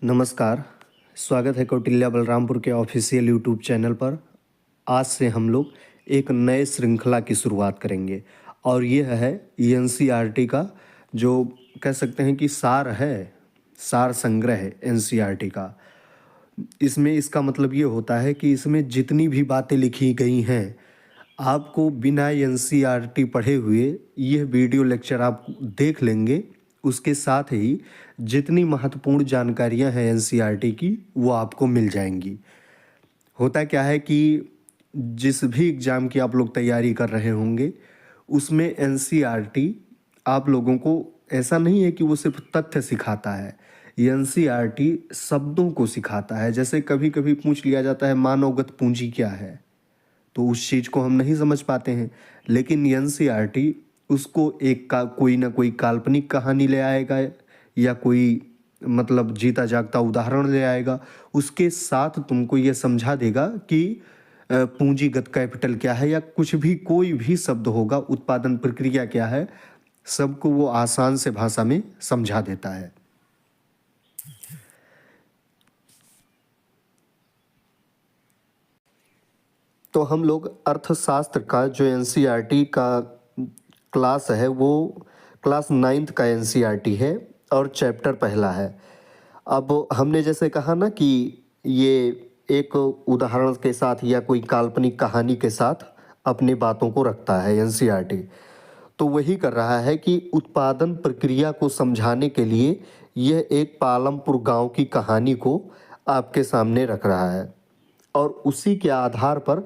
नमस्कार, स्वागत है कौटिल्य बलरामपुर के ऑफिशियल यूट्यूब चैनल पर। आज से हम लोग एक नए श्रृंखला की शुरुआत करेंगे और यह है एनसीईआरटी का जो कह सकते हैं कि सार संग्रह है एनसीईआरटी का। इसमें इसका मतलब ये होता है कि इसमें जितनी भी बातें लिखी गई हैं आपको बिना एनसीईआरटी पढ़े हुए यह वीडियो लेक्चर आप देख लेंगे। उसके साथ ही जितनी महत्वपूर्ण जानकारियां हैं एनसीईआरटी की वो आपको मिल जाएंगी। होता क्या है कि जिस भी एग्ज़ाम की आप लोग तैयारी कर रहे होंगे उसमें एनसीईआरटी आप लोगों को ऐसा नहीं है कि वो सिर्फ तथ्य सिखाता है, एनसीईआरटी शब्दों को सिखाता है। जैसे कभी कभी पूछ लिया जाता है मानवगत पूंजी क्या है, तो उस चीज़ को हम नहीं समझ पाते हैं, लेकिन एनसीईआरटी उसको एक का कोई ना कोई काल्पनिक कहानी ले आएगा या कोई मतलब जीता जागता उदाहरण ले आएगा। उसके साथ तुमको ये समझा देगा कि पूंजीगत कैपिटल क्या है या कुछ भी कोई भी शब्द होगा, उत्पादन प्रक्रिया क्या है, सबको वो आसान से भाषा में समझा देता है। तो हम लोग अर्थशास्त्र का जो एनसीईआरटी का क्लास है वो क्लास 9th का एनसीईआरटी है और चैप्टर पहला है। अब हमने जैसे कहा ना कि ये एक उदाहरण के साथ या कोई काल्पनिक कहानी के साथ अपनी बातों को रखता है एनसीईआरटी, तो वही कर रहा है कि उत्पादन प्रक्रिया को समझाने के लिए यह एक पालमपुर गांव की कहानी को आपके सामने रख रहा है और उसी के आधार पर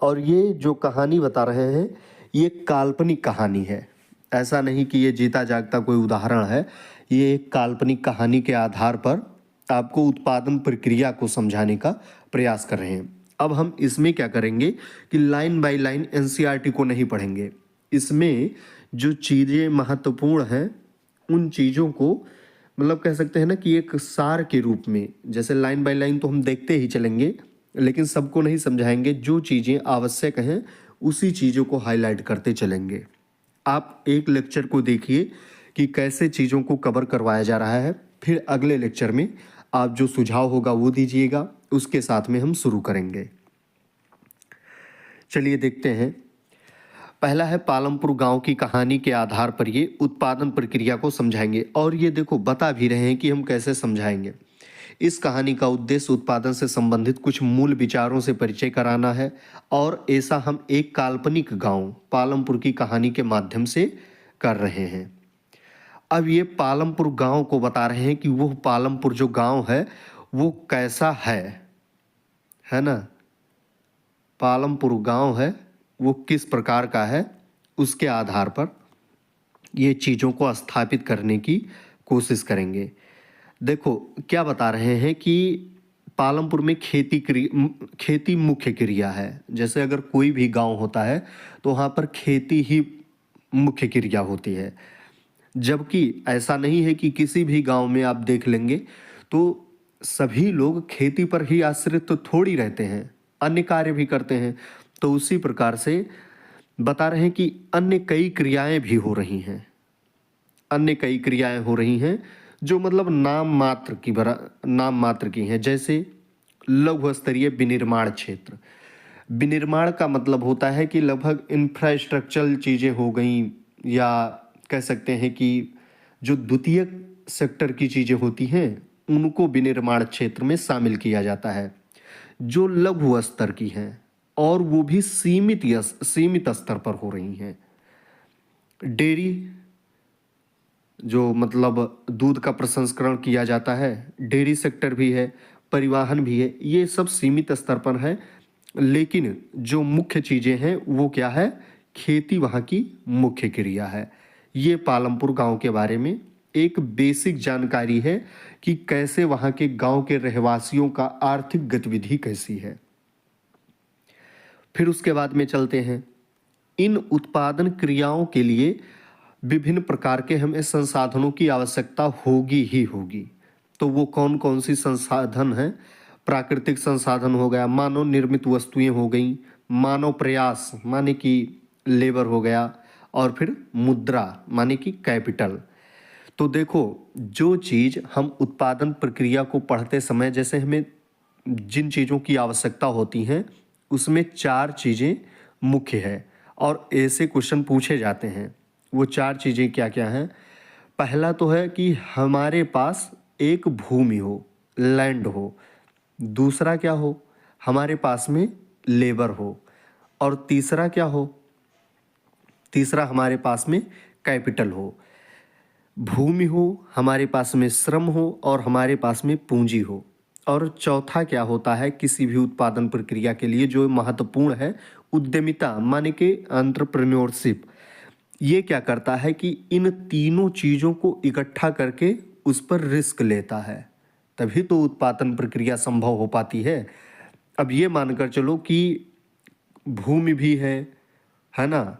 और ये जो कहानी बता रहे हैं ये काल्पनिक कहानी है। ऐसा नहीं कि ये जीता जागता कोई उदाहरण है, ये एक काल्पनिक कहानी के आधार पर आपको उत्पादन प्रक्रिया को समझाने का प्रयास कर रहे हैं। अब हम इसमें क्या करेंगे कि लाइन बाय लाइन एनसीईआरटी को नहीं पढ़ेंगे। इसमें जो चीज़ें महत्वपूर्ण हैं उन चीज़ों को मतलब कह सकते हैं ना कि एक सार के रूप में, जैसे लाइन बाय लाइन तो हम देखते ही चलेंगे लेकिन सबको नहीं समझाएंगे, जो चीज़ें आवश्यक हैं उसी चीज़ों को हाईलाइट करते चलेंगे। आप एक लेक्चर को देखिए कि कैसे चीज़ों को कवर करवाया जा रहा है, फिर अगले लेक्चर में आप जो सुझाव होगा वो दीजिएगा, उसके साथ में हम शुरू करेंगे। चलिए देखते हैं। पहला है पालमपुर गांव की कहानी के आधार पर ये उत्पादन प्रक्रिया को समझाएंगे और ये देखो बता भी रहे हैं कि हम कैसे समझाएंगे। इस कहानी का उद्देश्य उत्पादन से संबंधित कुछ मूल विचारों से परिचय कराना है और ऐसा हम एक काल्पनिक गांव पालमपुर की कहानी के माध्यम से कर रहे हैं। अब ये पालमपुर गांव को बता रहे हैं कि वो पालमपुर जो गांव है वो कैसा है ना। पालमपुर गांव है वो किस प्रकार का है, उसके आधार पर ये चीज़ों को स्थापित करने की कोशिश करेंगे। देखो क्या बता रहे हैं कि पालमपुर में खेती मुख्य क्रिया है। जैसे अगर कोई भी गांव होता है तो वहाँ पर खेती ही मुख्य क्रिया होती है, जबकि ऐसा नहीं है कि किसी भी गांव में आप देख लेंगे तो सभी लोग खेती पर ही आश्रित तो थोड़ी रहते हैं, अन्य कार्य भी करते हैं। तो उसी प्रकार से बता रहे हैं कि अन्य कई क्रियाएं भी हो रही हैं, अन्य कई क्रियाएं हो रही हैं जो मतलब नाम मात्र की हैं। जैसे लघु स्तरीय विनिर्माण क्षेत्र, विनिर्माण का मतलब होता है कि लगभग इंफ्रास्ट्रक्चरल चीज़ें हो गई या कह सकते हैं कि जो द्वितीय सेक्टर की चीज़ें होती हैं उनको विनिर्माण क्षेत्र में शामिल किया जाता है, जो लघु स्तर की हैं और वो भी सीमित स्तर पर हो रही हैं। डेयरी जो मतलब दूध का प्रसंस्करण किया जाता है, डेयरी सेक्टर भी है, परिवहन भी है, ये सब सीमित स्तर पर है। लेकिन जो मुख्य चीज़ें हैं वो क्या है, खेती वहाँ की मुख्य क्रिया है। ये पालमपुर गांव के बारे में एक बेसिक जानकारी है कि कैसे वहाँ के गांव के रहवासियों का आर्थिक गतिविधि कैसी है। फिर उसके बाद में चलते हैं, इन उत्पादन क्रियाओं के लिए विभिन्न प्रकार के हमें संसाधनों की आवश्यकता होगी ही होगी। तो वो कौन कौन सी संसाधन हैं? प्राकृतिक संसाधन हो गया, मानव निर्मित वस्तुएं हो गई, मानव प्रयास माने कि लेबर हो गया, और फिर मुद्रा माने कि कैपिटल। तो देखो, जो चीज़ हम उत्पादन प्रक्रिया को पढ़ते समय जैसे हमें जिन चीज़ों की आवश्यकता होती हैं उसमें 4 चीज़ें मुख्य है और ऐसे क्वेश्चन पूछे जाते हैं। वो 4 चीज़ें क्या-क्या हैं? पहला तो है कि हमारे पास एक भूमि हो, लैंड हो। दूसरा क्या हो? हमारे पास में लेबर हो। और तीसरा क्या हो? तीसरा हमारे पास में कैपिटल हो। भूमि हो, हमारे पास में श्रम हो और हमारे पास में पूंजी हो। और चौथा क्या होता है किसी भी उत्पादन प्रक्रिया के लिए जो महत्वपूर्ण है? उद्यमिता, माने कि एंटरप्रेन्योरशिप। ये क्या करता है कि इन तीनों चीज़ों को इकट्ठा करके उस पर रिस्क लेता है, तभी तो उत्पादन प्रक्रिया संभव हो पाती है। अब ये मानकर चलो कि भूमि भी है ना?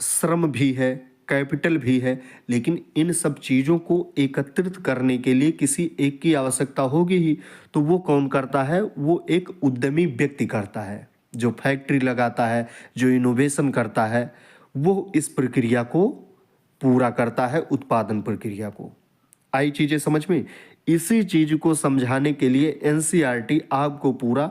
श्रम भी है, कैपिटल भी है, लेकिन इन सब चीज़ों को एकत्रित करने के लिए किसी एक की आवश्यकता होगी ही। तो वो कौन करता है? वो एक उद्यमी व्यक्ति करता है, जो फैक्ट्री लगाता है, जो इनोवेशन करता है, वो इस प्रक्रिया को पूरा करता है, उत्पादन प्रक्रिया को। आई चीज़ें समझ में? इसी चीज़ को समझाने के लिए एनसीईआरटी आपको पूरा,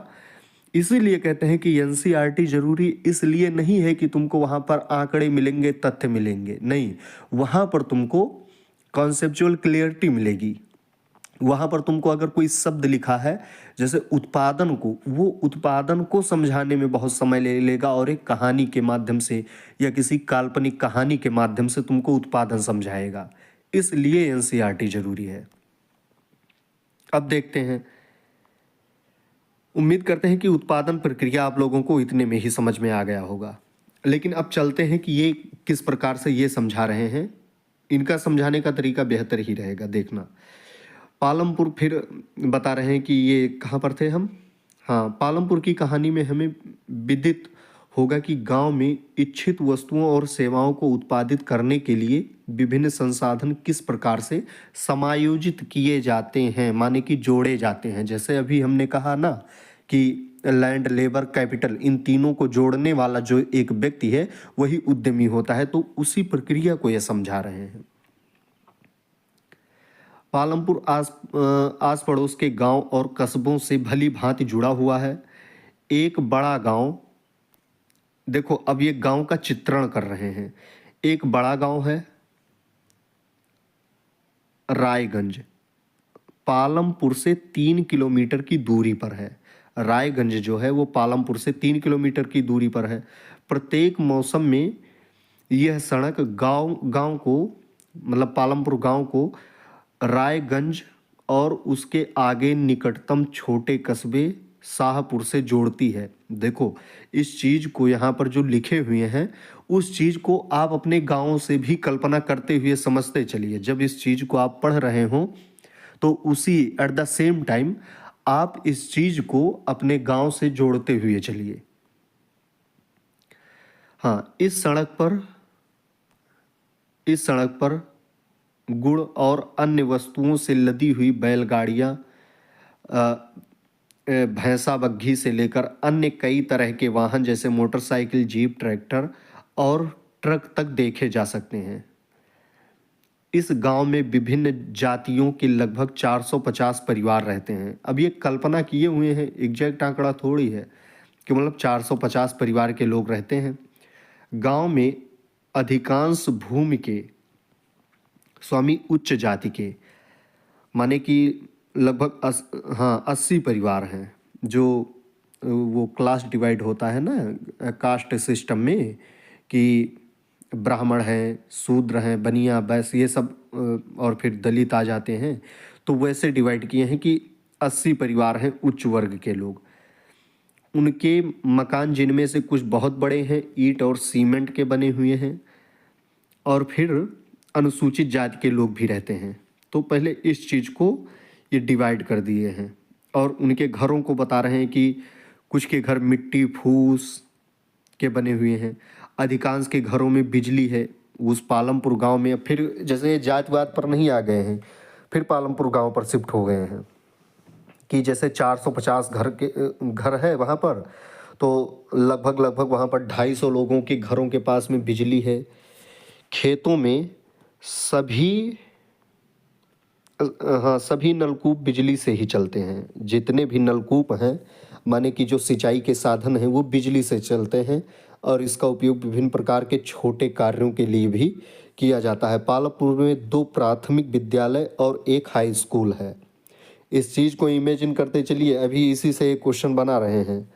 इसीलिए कहते हैं कि एनसीईआरटी जरूरी इसलिए नहीं है कि तुमको वहां पर आंकड़े मिलेंगे, तथ्य मिलेंगे, नहीं। वहां पर तुमको कॉन्सेप्चुअल क्लियरिटी मिलेगी। वहां पर तुमको अगर कोई शब्द लिखा है जैसे उत्पादन को, वो उत्पादन को समझाने में बहुत समय ले लेगा और एक कहानी के माध्यम से या किसी काल्पनिक कहानी के माध्यम से तुमको उत्पादन समझाएगा। इसलिए एनसीईआरटी जरूरी है। अब देखते हैं, उम्मीद करते हैं कि उत्पादन प्रक्रिया आप लोगों को इतने में ही समझ में आ गया होगा। लेकिन अब चलते हैं कि ये किस प्रकार से ये समझा रहे हैं। इनका समझाने का तरीका बेहतर ही रहेगा, देखना। पालमपुर फिर बता रहे हैं कि ये कहाँ पर थे हम? हाँ, पालमपुर की कहानी में हमें विदित होगा कि गांव में इच्छित वस्तुओं और सेवाओं को उत्पादित करने के लिए विभिन्न संसाधन किस प्रकार से समायोजित किए जाते हैं, माने कि जोड़े जाते हैं। जैसे अभी हमने कहा ना कि लैंड, लेबर, कैपिटल, इन तीनों को जोड़ने वाला जो एक व्यक्ति है वही उद्यमी होता है। तो उसी प्रक्रिया को यह समझा रहे हैं। पालमपुर आस पड़ोस के गांव और कस्बों से भली भांति जुड़ा हुआ है। एक बड़ा गांव, देखो अब ये गांव का चित्रण कर रहे हैं। एक बड़ा गांव है रायगंज, पालमपुर से 3 किलोमीटर की दूरी पर है। रायगंज जो है वो पालमपुर से 3 किलोमीटर की दूरी पर है। प्रत्येक मौसम में यह सड़क गांव को, मतलब पालमपुर गांव को रायगंज और उसके आगे निकटतम छोटे कस्बे शाहपुर से जोड़ती है। देखो, इस चीज़ को यहाँ पर जो लिखे हुए हैं उस चीज़ को आप अपने गाँव से भी कल्पना करते हुए समझते चलिए। जब इस चीज़ को आप पढ़ रहे हों तो उसी एट द सेम टाइम आप इस चीज़ को अपने गांव से जोड़ते हुए चलिए। हाँ, इस सड़क पर गुड़ और अन्य वस्तुओं से लदी हुई बैलगाड़ियाँ, भैंसा बग्घी से लेकर अन्य कई तरह के वाहन जैसे मोटरसाइकिल, जीप, ट्रैक्टर और ट्रक तक देखे जा सकते हैं। इस गांव में विभिन्न जातियों के लगभग 450 परिवार रहते हैं। अब ये कल्पना किए हुए हैं, एग्जैक्ट आंकड़ा थोड़ी है कि मतलब 450 परिवार के लोग रहते हैं। गांव में अधिकांश भूमि के स्वामी उच्च जाति के, माने कि लगभग 80 परिवार हैं। जो वो क्लास डिवाइड होता है ना कास्ट सिस्टम में, कि ब्राह्मण हैं, शूद्र हैं, बनिया, वैश्य, ये सब और फिर दलित आ जाते हैं। तो वैसे डिवाइड किए हैं कि 80 परिवार हैं उच्च वर्ग के लोग। उनके मकान जिनमें से कुछ बहुत बड़े हैं, ईंट और सीमेंट के बने हुए हैं, और फिर अनुसूचित जाति के लोग भी रहते हैं। तो पहले इस चीज़ को ये डिवाइड कर दिए हैं और उनके घरों को बता रहे हैं कि कुछ के घर मिट्टी फूस के बने हुए हैं। अधिकांश के घरों में बिजली है। उस पालमपुर गांव में फिर जैसे जातिवाद पर नहीं आ गए हैं, फिर पालमपुर गांव पर शिफ्ट हो गए हैं कि जैसे 450 घर है वहाँ पर, तो लगभग वहाँ पर 250 लोगों के घरों के पास में बिजली है। खेतों में सभी हाँ, सभी नलकूप बिजली से ही चलते हैं। जितने भी नलकूप हैं, माने कि जो सिंचाई के साधन हैं, वो बिजली से चलते हैं और इसका उपयोग विभिन्न प्रकार के छोटे कार्यों के लिए भी किया जाता है। पालमपुर में 2 प्राथमिक विद्यालय और 1 हाई स्कूल है। इस चीज़ को इमेजिन करते चलिए, अभी इसी से एक क्वेश्चन बना रहे हैं।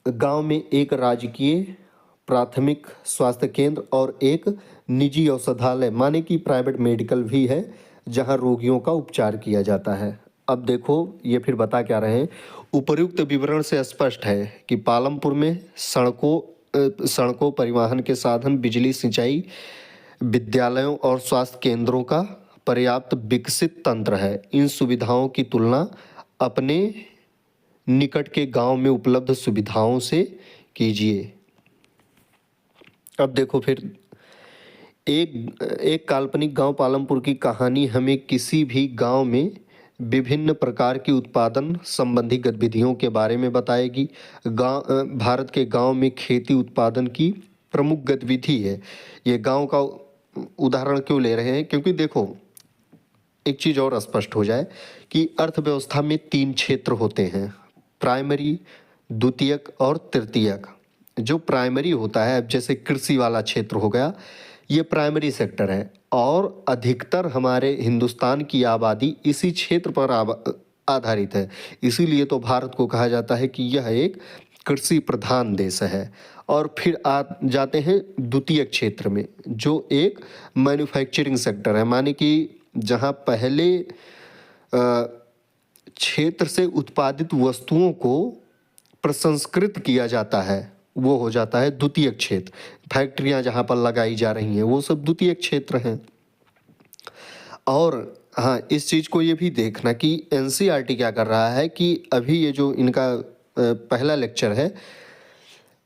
गांव में एक राजकीय प्राथमिक स्वास्थ्य केंद्र और एक निजी औषधालय माने कि प्राइवेट मेडिकल भी है, जहां रोगियों का उपचार किया जाता है। अब देखो ये फिर बता क्या रहे हैं, उपर्युक्त विवरण से स्पष्ट है कि पालमपुर में सड़कों, परिवहन के साधन, बिजली, सिंचाई, विद्यालयों और स्वास्थ्य केंद्रों का पर्याप्त विकसित तंत्र है। इन सुविधाओं की तुलना अपने निकट के गांव में उपलब्ध सुविधाओं से कीजिए। अब देखो फिर एक एक काल्पनिक गांव पालमपुर की कहानी हमें किसी भी गांव में विभिन्न प्रकार की उत्पादन संबंधी गतिविधियों के बारे में बताएगी। भारत के गांव में खेती उत्पादन की प्रमुख गतिविधि है। ये गांव का उदाहरण क्यों ले रहे हैं, क्योंकि देखो एक चीज़ और स्पष्ट हो जाए कि अर्थव्यवस्था में 3 क्षेत्र होते हैं, प्राइमरी, द्वितीयक और तृतीयक। जो प्राइमरी होता है, अब जैसे कृषि वाला क्षेत्र हो गया, ये प्राइमरी सेक्टर है और अधिकतर हमारे हिंदुस्तान की आबादी इसी क्षेत्र पर आधारित है। इसीलिए तो भारत को कहा जाता है कि यह एक कृषि प्रधान देश है। और फिर आ जाते हैं द्वितीयक क्षेत्र में, जो एक मैन्युफैक्चरिंग सेक्टर है, माने कि जहाँ पहले क्षेत्र से उत्पादित वस्तुओं को प्रसंस्कृत किया जाता है, वो हो जाता है द्वितीयक क्षेत्र। फैक्ट्रियां जहाँ पर लगाई जा रही हैं वो सब द्वितीयक क्षेत्र हैं। और हाँ, इस चीज़ को ये भी देखना कि एनसीईआरटी क्या कर रहा है कि अभी ये जो इनका पहला लेक्चर है,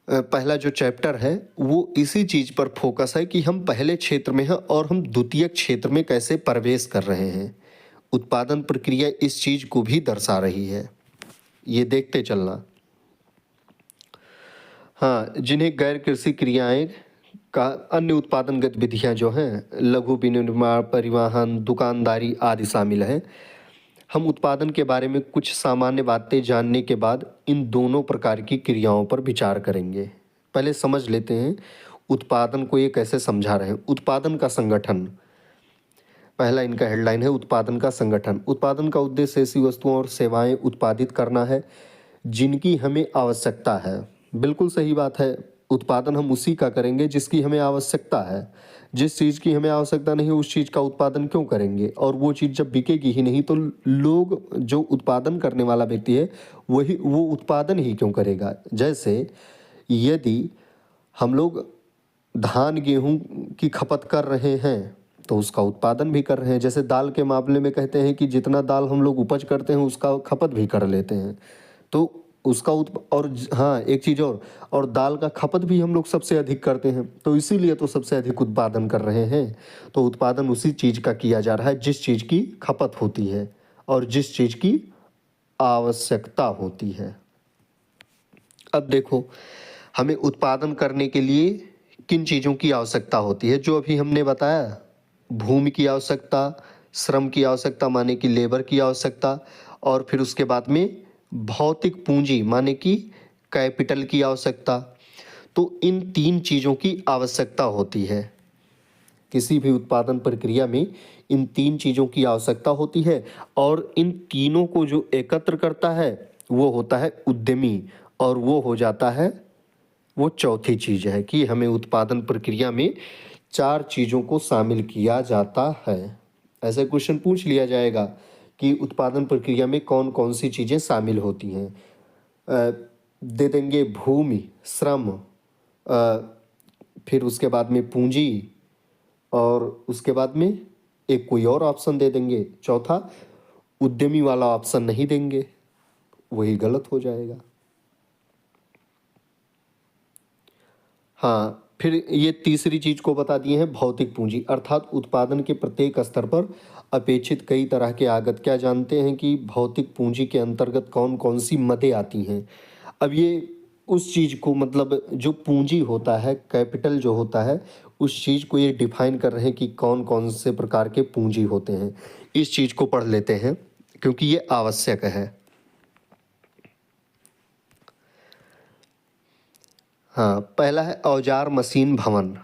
पहला जो चैप्टर है, वो इसी चीज़ पर फोकस है कि हम पहले क्षेत्र में हैं और हम द्वितीयक क्षेत्र में कैसे प्रवेश कर रहे हैं। उत्पादन प्रक्रिया इस चीज़ को भी दर्शा रही है, ये देखते चलना। हाँ, जिन्हें गैर कृषि क्रियाएं का अन्य उत्पादन गतिविधियां जो हैं, लघु विनिर्माण, परिवहन, दुकानदारी आदि शामिल हैं। हम उत्पादन के बारे में कुछ सामान्य बातें जानने के बाद इन दोनों प्रकार की क्रियाओं पर विचार करेंगे। पहले समझ लेते हैं उत्पादन को ये कैसे समझा रहे हैं। उत्पादन का संगठन, पहला इनका हेडलाइन है उत्पादन का संगठन। उत्पादन का उद्देश्य ऐसी वस्तुओं और सेवाएं उत्पादित करना है जिनकी हमें आवश्यकता है। बिल्कुल सही बात है, उत्पादन हम उसी का करेंगे जिसकी हमें आवश्यकता है। जिस चीज़ की हमें आवश्यकता नहीं उस चीज़ का उत्पादन क्यों करेंगे, और वो चीज़ जब बिकेगी ही नहीं तो लोग, जो उत्पादन करने वाला व्यक्ति है, वो उत्पादन ही क्यों करेगा। जैसे यदि हम लोग धान गेहूं की खपत कर रहे हैं तो उसका उत्पादन भी कर रहे हैं। जैसे दाल के मामले में कहते हैं कि जितना दाल हम लोग उपज करते हैं उसका खपत भी कर लेते हैं, तो उसका और हाँ, एक चीज़ और दाल का खपत भी हम लोग सबसे अधिक करते हैं, तो इसीलिए तो सबसे अधिक उत्पादन कर रहे हैं। तो उत्पादन उसी चीज़ का किया जा रहा है जिस चीज़ की खपत होती है और जिस चीज़ की आवश्यकता होती है। अब देखो हमें उत्पादन करने के लिए किन चीज़ों की आवश्यकता होती है, जो अभी हमने बताया, भूमि की आवश्यकता, श्रम की आवश्यकता माने कि लेबर की आवश्यकता, और फिर उसके बाद में भौतिक पूंजी माने कि कैपिटल की आवश्यकता। तो इन 3 चीज़ों की आवश्यकता होती है। किसी भी उत्पादन प्रक्रिया में इन 3 चीज़ों की आवश्यकता होती है और इन तीनों को जो एकत्र करता है वो होता है उद्यमी, और वो हो जाता है, वो चौथी चीज़ है कि हमें उत्पादन प्रक्रिया में 4 चीज़ों को शामिल किया जाता है। ऐसे क्वेश्चन पूछ लिया जाएगा कि उत्पादन प्रक्रिया में कौन कौन सी चीज़ें शामिल होती हैं। दे देंगे भूमि, श्रम, फिर उसके बाद में पूंजी, और उसके बाद में एक कोई और ऑप्शन दे देंगे, चौथा उद्यमी वाला ऑप्शन नहीं देंगे, वही गलत हो जाएगा। हाँ, फिर ये तीसरी चीज को बता दिए हैं भौतिक पूंजी, अर्थात उत्पादन के प्रत्येक स्तर पर अपेक्षित कई तरह के आगत। क्या जानते हैं कि भौतिक पूंजी के अंतर्गत कौन कौन सी मदें आती हैं। अब ये उस चीज़ को, मतलब जो पूंजी होता है, कैपिटल जो होता है, उस चीज़ को ये डिफाइन कर रहे हैं कि कौन कौन से प्रकार के पूंजी होते हैं। इस चीज़ को पढ़ लेते हैं क्योंकि ये आवश्यक है। हाँ, पहला है औजार मशीन भवन।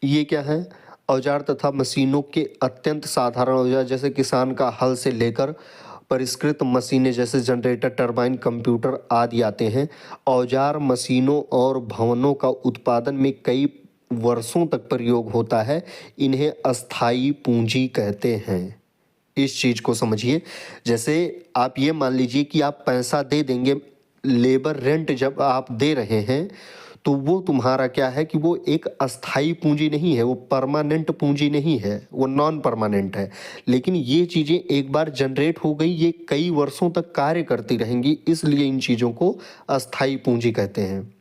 ये क्या है? औजार तथा मशीनों के अत्यंत साधारण औजार जैसे किसान का हल से लेकर परिष्कृत मशीनें जैसे जनरेटर, टरबाइन, कंप्यूटर आदि आते हैं। औजार मशीनों और भवनों का उत्पादन में कई वर्षों तक प्रयोग होता है। इन्हें अस्थायी पूंजी कहते हैं। इस चीज़ को समझिए। जैसे आप ये मान लीजिए कि आप पैसा दे देंगे, लेबर रेंट जब आप दे रहे हैं तो वो तुम्हारा क्या है कि वो एक अस्थाई पूंजी नहीं है, वो परमानेंट पूंजी नहीं है, वो नॉन परमानेंट है। लेकिन ये चीज़ें एक बार जनरेट हो गई, ये कई वर्षों तक कार्य करती रहेंगी, इसलिए इन चीज़ों को अस्थाई पूंजी कहते हैं।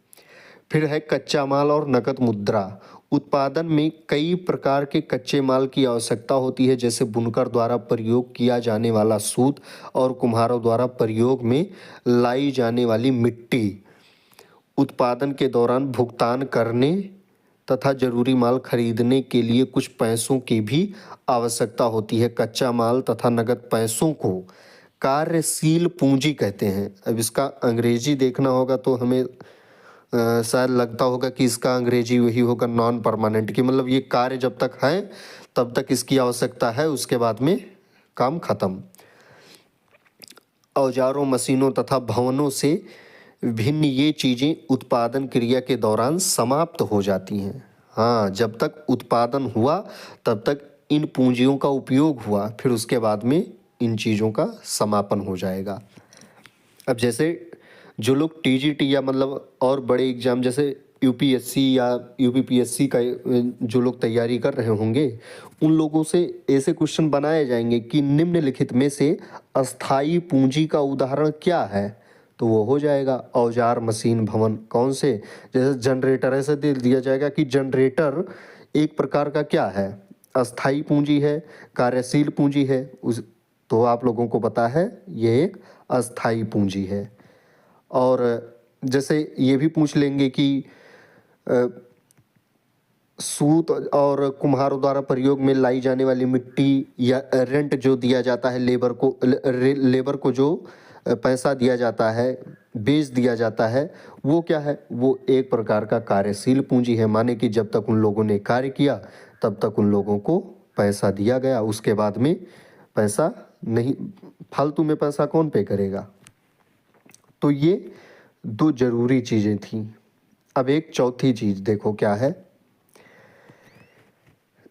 फिर है कच्चा माल और नकद मुद्रा। उत्पादन में कई प्रकार के कच्चे माल की आवश्यकता होती है, जैसे बुनकर द्वारा प्रयोग किया जाने वाला सूत और कुम्हारों द्वारा प्रयोग में लाई जाने वाली मिट्टी। उत्पादन के दौरान भुगतान करने तथा जरूरी माल खरीदने के लिए कुछ पैसों की भी आवश्यकता होती है। कच्चा माल तथा नकद पैसों को कार्यशील पूंजी कहते हैं। अब इसका अंग्रेजी देखना होगा तो हमें शायद लगता होगा कि इसका अंग्रेजी वही होगा नॉन परमानेंट, कि मतलब ये कार्य जब तक है तब तक इसकी आवश्यकता है, उसके बाद में काम खत्म। औजारों, मशीनों तथा भवनों से भिन्न ये चीज़ें उत्पादन क्रिया के दौरान समाप्त हो जाती हैं। हाँ, जब तक उत्पादन हुआ तब तक इन पूंजियों का उपयोग हुआ, फिर उसके बाद में इन चीज़ों का समापन हो जाएगा। अब जैसे जो लोग टीजीटी या मतलब और बड़े एग्जाम जैसे यूपीएससी या यूपीपीएससी का जो लोग तैयारी कर रहे होंगे, उन लोगों से ऐसे क्वेश्चन बनाए जाएंगे कि निम्नलिखित में से अस्थाई पूंजी का उदाहरण क्या है, तो वो हो जाएगा औजार, मशीन, भवन। कौन से? जैसे जनरेटर, ऐसे दे दिया जाएगा कि जनरेटर एक प्रकार का क्या है, अस्थाई पूंजी है, कार्यशील पूंजी है। उस तो आप लोगों को पता है ये एक अस्थाई पूंजी है। और जैसे ये भी पूछ लेंगे कि सूत और कुम्हारों द्वारा प्रयोग में लाई जाने वाली मिट्टी या रेंट जो दिया जाता है लेबर को, लेबर को जो पैसा दिया जाता है, बेच दिया जाता है, वो क्या है? वो एक प्रकार का कार्यशील पूंजी है। माने कि जब तक उन लोगों ने कार्य किया तब तक उन लोगों को पैसा दिया गया, उसके बाद में पैसा नहीं, फालतू में पैसा कौन पे करेगा। तो ये दो जरूरी चीज़ें थीं। अब एक चौथी चीज़ देखो क्या है।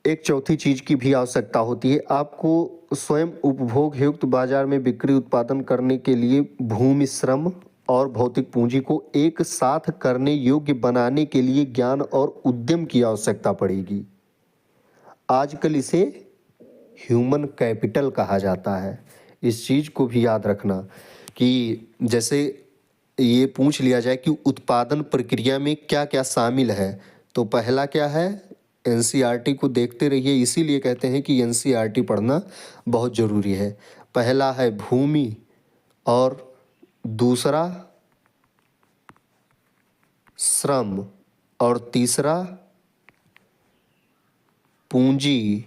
एक चौथी चीज़ की भी आवश्यकता होती है। आपको स्वयं उपभोग हेतु बाजार में बिक्री उत्पादन करने के लिए भूमि, श्रम और भौतिक पूंजी को एक साथ करने योग्य बनाने के लिए ज्ञान और उद्यम की आवश्यकता पड़ेगी। आजकल इसे ह्यूमन कैपिटल कहा जाता है। इस चीज़ को भी याद रखना कि जैसे ये पूछ लिया जाए कि उत्पादन प्रक्रिया में क्या क्या शामिल है, तो पहला क्या है? एनसीईआरटी को देखते रहिए, इसीलिए कहते हैं कि एनसीईआरटी पढ़ना बहुत ज़रूरी है। पहला है भूमि, और दूसरा श्रम, और तीसरा पूंजी,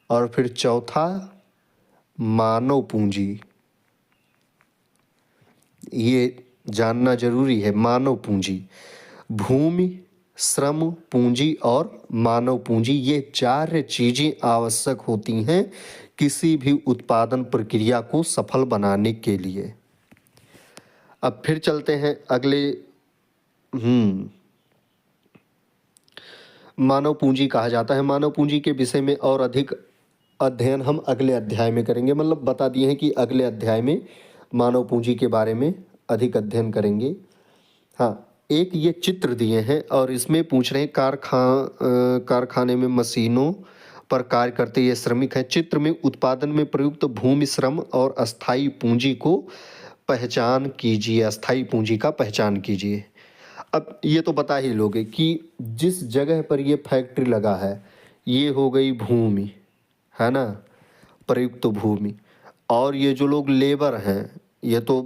और फिर चौथा मानव पूंजी। ये जानना जरूरी है, मानव पूंजी। भूमि, श्रम, पूंजी और मानव पूंजी, ये चार चीजें आवश्यक होती हैं किसी भी उत्पादन प्रक्रिया को सफल बनाने के लिए। अब फिर चलते हैं अगले। मानव पूंजी कहा जाता है। मानव पूंजी के विषय में और अधिक अध्ययन हम अगले अध्याय में करेंगे, मतलब बता दिए हैं कि अगले अध्याय में मानव पूंजी के बारे में अधिक अध्ययन करेंगे। हाँ, एक ये चित्र दिए हैं और इसमें पूछ रहे हैं कारखाने में मशीनों पर कार्य करते ये श्रमिक हैं। चित्र में उत्पादन में प्रयुक्त भूमि, श्रम और अस्थाई पूंजी को पहचान कीजिए। अस्थाई पूंजी का पहचान कीजिए। अब ये तो बता ही लोगे कि जिस जगह पर ये फैक्ट्री लगा है ये हो गई भूमि, है ना, प्रयुक्त भूमि। और ये जो लोग लेबर हैं, ये तो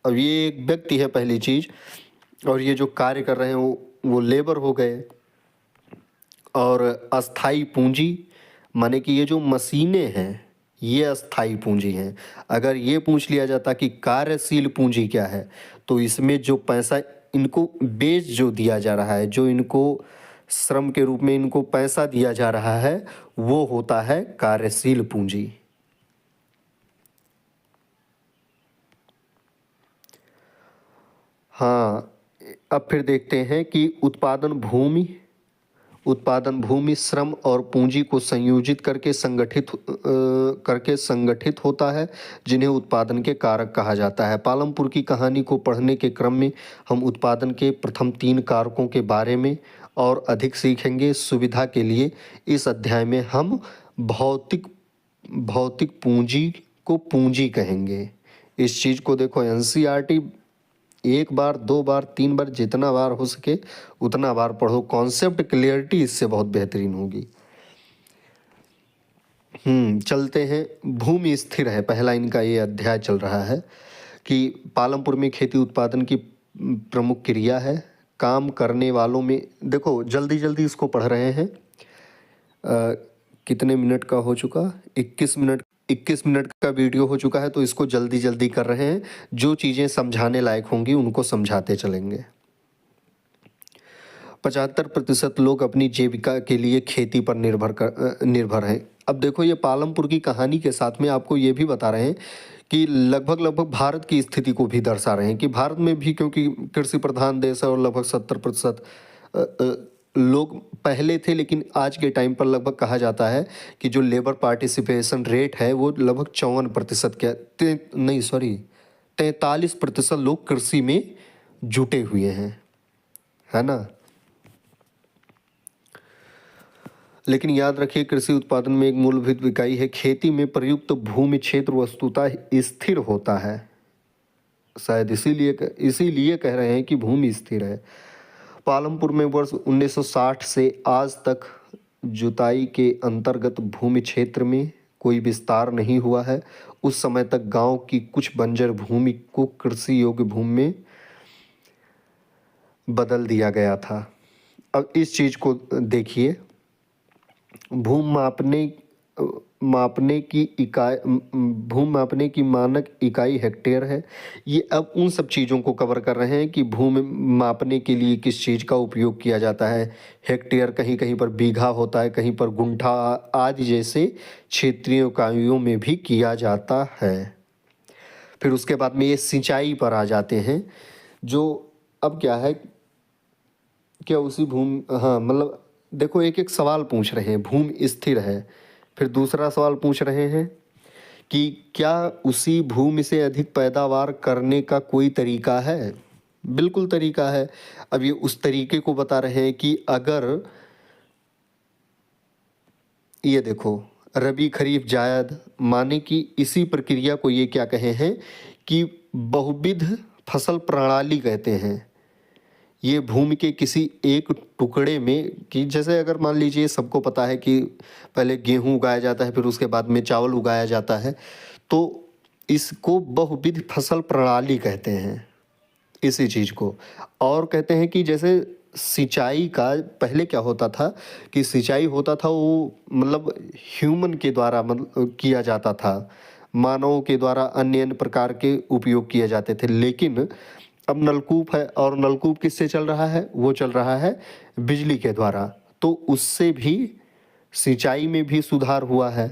अब ये एक व्यक्ति है पहली चीज़, और ये जो कार्य कर रहे हैं वो लेबर हो गए। और अस्थाई पूंजी माने कि ये जो मशीनें हैं ये अस्थाई पूंजी हैं। अगर ये पूछ लिया जाता कि कार्यशील पूंजी क्या है, तो इसमें जो पैसा इनको बेच जो दिया जा रहा है, जो इनको श्रम के रूप में इनको पैसा दिया जा रहा है, वो होता है कार्यशील पूंजी। हाँ, अब फिर देखते हैं कि उत्पादन भूमि श्रम और पूंजी को संयोजित करके संगठित होता है, जिन्हें उत्पादन के कारक कहा जाता है। पालमपुर की कहानी को पढ़ने के क्रम में हम उत्पादन के प्रथम 3 कारकों के बारे में और अधिक सीखेंगे। सुविधा के लिए इस अध्याय में हम भौतिक भौतिक पूंजी को पूंजी कहेंगे। इस चीज़ को देखो, एनसीईआरटी 1 बार 2 बार 3 बार जितना बार हो सके उतना बार पढ़ो। कॉन्सेप्ट क्लियरिटी इससे बहुत बेहतरीन होगी। चलते हैं। भूमि स्थिर है, पहला इनका ये अध्याय चल रहा है कि पालमपुर में खेती उत्पादन की प्रमुख क्रिया है। काम करने वालों में देखो, जल्दी जल्दी इसको पढ़ रहे हैं। कितने मिनट का हो चुका? 21 मिनट का वीडियो हो चुका है, तो इसको जल्दी जल्दी कर रहे हैं। जो चीज़ें समझाने लायक होंगी उनको समझाते चलेंगे। 75% लोग अपनी जीविका के लिए खेती पर निर्भर हैं। अब देखो, ये पालमपुर की कहानी के साथ में आपको ये भी बता रहे हैं कि लगभग भारत की स्थिति को भी दर्शा रहे हैं कि भारत में भी, क्योंकि कृषि प्रधान देश है और लगभग 70% लोग पहले थे, लेकिन आज के टाइम पर लगभग कहा जाता है कि जो लेबर पार्टिसिपेशन रेट है वो लगभग 54% 43% लोग कृषि में जुटे हुए हैं, है ना। लेकिन याद रखिए, कृषि उत्पादन में एक मूलभूत इकाई है। खेती में प्रयुक्त भूमि क्षेत्र वस्तुतः स्थिर होता है। शायद इसीलिए कह रहे हैं कि भूमि स्थिर है। पालमपुर में वर्ष 1960 से आज तक जुताई के अंतर्गत भूमि क्षेत्र में कोई विस्तार नहीं हुआ है। उस समय तक गांव की कुछ बंजर भूमि को कृषि योग्य भूमि में बदल दिया गया था। अब इस चीज़ को देखिए, भूमि मापने की मानक इकाई हेक्टेयर है। ये अब उन सब चीज़ों को कवर कर रहे हैं कि भूमि मापने के लिए किस चीज़ का उपयोग किया जाता है। हेक्टेयर कहीं कहीं पर बीघा होता है, कहीं पर गुंठा आदि जैसे क्षेत्रीय इकाइयों में भी किया जाता है। फिर उसके बाद में ये सिंचाई पर आ जाते हैं। जो अब क्या है, क्या उसी भूमि, हाँ मतलब देखो, एक एक सवाल पूछ रहे हैं। भूमि स्थिर है, फिर दूसरा सवाल पूछ रहे हैं कि क्या उसी भूमि से अधिक पैदावार करने का कोई तरीका है। बिल्कुल तरीका है। अब ये उस तरीके को बता रहे हैं कि अगर ये देखो, रबी खरीफ जायद माने कि इसी प्रक्रिया को ये क्या कहे हैं कि बहुविध फसल प्रणाली कहते हैं। ये भूमि के किसी एक टुकड़े में, कि जैसे अगर मान लीजिए सबको पता है कि पहले गेहूं उगाया जाता है, फिर उसके बाद में चावल उगाया जाता है, तो इसको बहुविध फसल प्रणाली कहते हैं इसी चीज़ को। और कहते हैं कि जैसे सिंचाई का पहले क्या होता था कि सिंचाई होता था वो मतलब ह्यूमन के द्वारा मतलब किया जाता था, मानवों के द्वारा अन्य अन्य प्रकार के उपयोग किए जाते थे। लेकिन अब नलकूप है, और नलकूप किससे चल रहा है? वो चल रहा है बिजली के द्वारा। तो उससे भी सिंचाई में भी सुधार हुआ है।